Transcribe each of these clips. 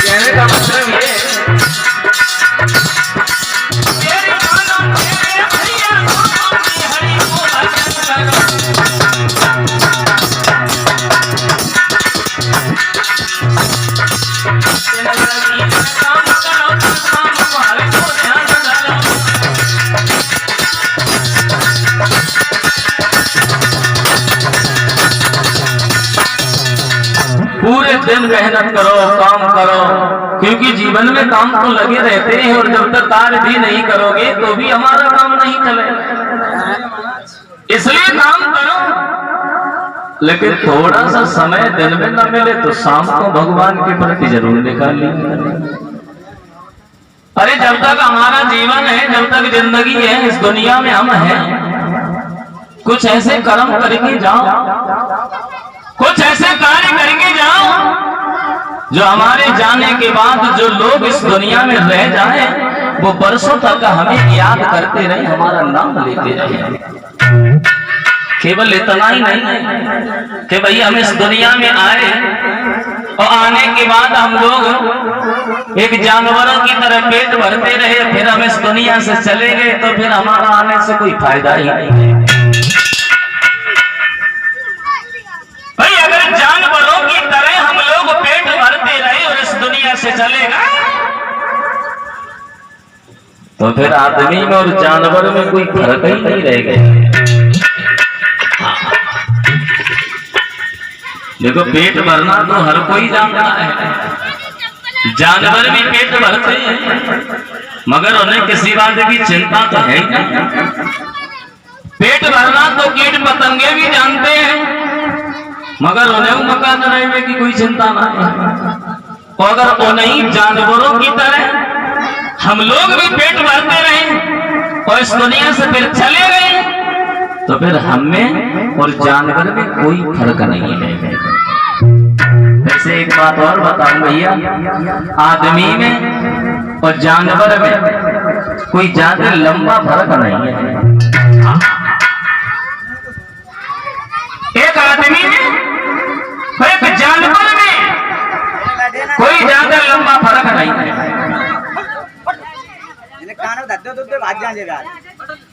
कहने का मतलब ये पूरे दिन मेहनत करो, काम करो, क्योंकि जीवन में काम तो लगे रहते हैं और जब तक कार्य भी नहीं करोगे तो भी हमारा काम नहीं चलेगा। इसलिए काम करो, लेकिन थोड़ा सा समय दिन में न मिले तो शाम को भगवान के प्रति जरूर निकाल लीजिए। अरे जब तक हमारा जीवन है, जब तक जिंदगी है, इस दुनिया में हम हैं, कुछ ऐसे कर्म करके जाओ, कुछ ऐसे कार्य करके जाओ जो हमारे जाने के बाद जो लोग इस दुनिया में रह जाए वो बरसों तक हमें याद करते रहे, हमारा नाम लेते रहे। केवल इतना ही नहीं कि भाई हम इस दुनिया में आए और आने के बाद हम लोग एक जानवरों की तरह पेट भरते रहे, फिर हम इस दुनिया से चले गए तो फिर हमारा आने से कोई फायदा ही नहीं है। भाई अगर जानवरों की तरह हम लोग पेट भरते रहे और इस दुनिया से चले गए तो फिर आदमी में और जानवर में कोई फर्क ही नहीं रह गया। देखो पेट भरना तो हर कोई जानता है, जानवर भी पेट भरते हैं मगर उन्हें किसी बात की चिंता तो है ही नहीं। पेट भरना तो कीट पतंगे भी जानते हैं मगर उन्हें मकान रहने की कोई चिंता ना है। और अगर उन्हीं जानवरों की तरह हम लोग भी पेट भरते रहे और इस दुनिया से फिर चले गए तो फिर हम में और जानवर में कोई फर्क नहीं है। वैसे एक बात और बताऊं भैया, आदमी में और जानवर में कोई ज्यादा लंबा फर्क नहीं है। एक आदमी में और एक जानवर में कोई ज्यादा लंबा फर्क नहीं है।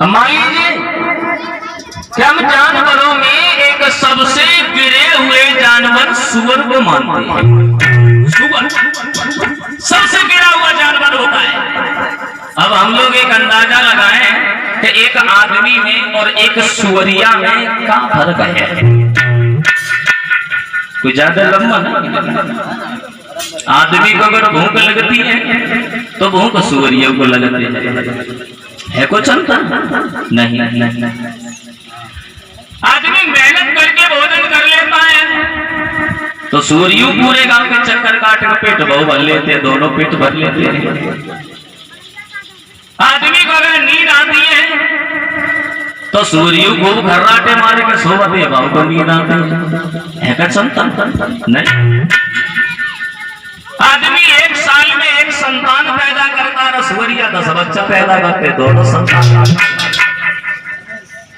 मान लीजिए कि हम जानवरों में एक सबसे गिरे हुए जानवर सुअर को मानते हैं। सुअर सबसे गिरा हुआ जानवर होता है। अब हम लोग एक अंदाजा लगाएं कि एक आदमी में और एक सुअरिया में क्या फर्क है। कोई ज्यादा लंबा नहीं। आदमी को अगर भूख लगती है तो भूख सुअरिया को लगती है कुछ अंतर नहीं। आदमी मेहनत करके भोजन कर लेता है तो सूर्यू पूरे गांव के चक्कर काट के पेट बहु भर लेते हैं, दोनों पेट भर लेते हैं। आदमी को अगर नींद आती है तो सूर्यू को घर्राटे मार के सोवते भाव को नींद आती है संतान नहीं। आदमी एक साल में एक संतान पैदा करता है, सूर्या 10 बच्चा पैदा करते, दोनों संतान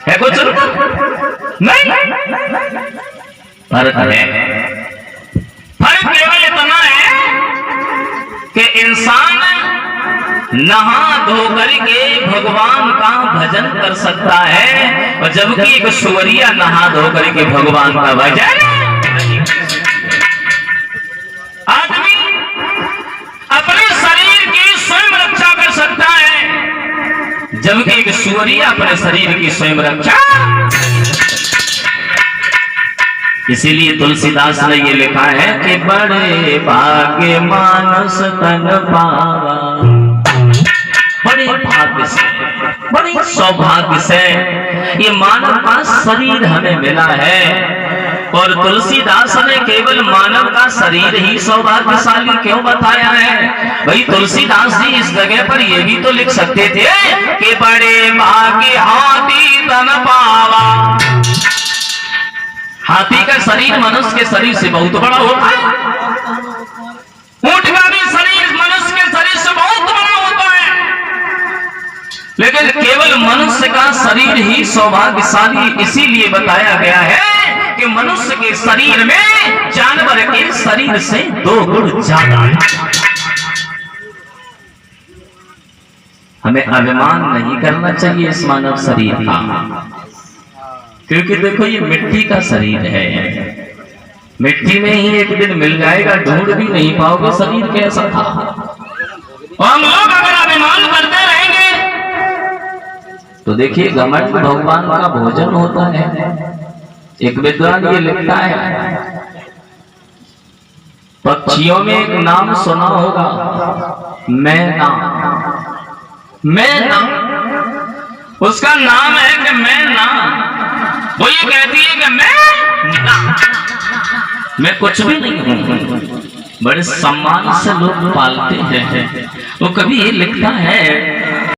है कुछ नहीं। फर्क है, फर्क केवल इतना है कि इंसान नहा धो करके भगवान का भजन कर सकता है और जबकि एक सूर्या नहा धो करके भगवान का भजन। आदमी अपने शरीर की स्वयं रक्षा कर सकता है जबकि एक सूर्या अपने शरीर की स्वयं रक्षा। इसीलिए तुलसीदास ने ये लिखा है कि बड़े भाग्य मानस तन पावा, बड़े भाग्य से, बड़े सौभाग्य से ये मानव का शरीर हमें मिला है। और तुलसीदास ने केवल मानव का शरीर ही सौभाग्यशाली क्यों बताया है? भाई तुलसीदास जी इस जगह पर ये भी तो लिख सकते थे कि बड़े भाग्य हाथी तन पावा। हाथी का शरीर मनुष्य के शरीर से बहुत बड़ा होता है, ऊंट का भी शरीर मनुष्य के शरीर से बहुत बड़ा होता है, लेकिन केवल मनुष्य का शरीर ही सौभाग्यशाली इसीलिए बताया गया है कि मनुष्य के शरीर में जानवर के शरीर से 2 गुण ज्यादा है। हमें अभिमान नहीं करना चाहिए इस मानव शरीर का, क्योंकि देखो ये मिट्टी का शरीर है, मिट्टी में ही एक दिन मिल जाएगा, ढूंढ भी नहीं पाओगे शरीर कैसा था। और हम लोग अगर अभिमान करते रहेंगे तो देखिए घमंड भगवान का भोजन होता है। एक विद्वान ये लिखता है, पक्षियों में एक नाम सुना होगा, मैना। मैना उसका नाम है कि मैना, वो ये कहती है कि मैं कुछ भी नहीं हूं। बड़े सम्मान से लोग पालते हैं। वो कभी ये लिखता है